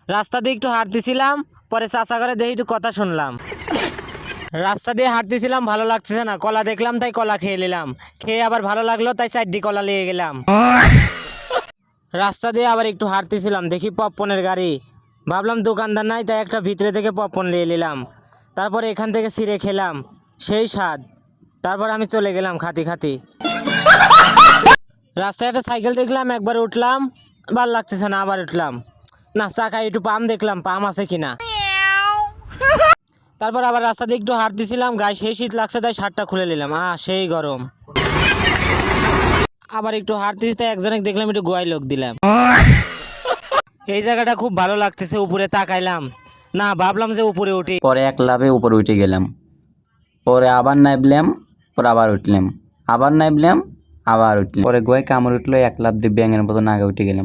রাস্তা দিয়ে একটু হাঁটতেছিলাম, পরে চাচা করে দেখি একটু কথা শুনলাম। রাস্তা দিয়ে হাঁটতেছিলাম, ভালো লাগতেছে না, কলা দেখলাম তাই কলা খেয়ে নিলাম। খেয়ে আবার ভালো লাগলো তাই 4টি কলা নিয়ে গেলাম। রাস্তা দিয়ে আবার একটু হাঁটতেছিলাম, দেখি পপকর্নের গাড়ি। ভাবলাম দোকানদার নাই তাই একটা ভিতরে থেকে পপকর্ন নিয়ে নিলাম। তারপরে এখান থেকে ছিঁড়ে খেলাম, সেই স্বাদ। তারপর আমি চলে গেলাম খাতি খাতি। রাস্তায় একটা সাইকেল দেখলাম, একবার উঠলাম, ভাল লাগতেছে না, আবার উঠলাম। না, চাকায় একটু পাম দেখলাম, পাম আছে কিনা। তারপর আবার রাস্তা দিয়ে একটু হাঁটতেছিলাম, গায়ে সেই শীত লাগছে তাই শার্টটা খুলে নিলাম, সেই গরম। আবার একটু হাঁটতেছি তাই একজনে দেখলাম, একটু গোয়াই লোক দিলাম। এই জায়গাটা খুব ভালো লাগতেছে, উপরে তাকাইলাম, না ভাবলাম যে উপরে উঠি। পরে এক লাফে উপরে উঠে গেলাম। পরে আবার নামলাম, পরে আবার উঠলাম, আবার নামলাম, আবার উঠলাম। পরে গোয়ায় কামড় উঠলো, এক লাফ দিয়ে ব্যাঙের মতো নাগে উঠে গেলাম।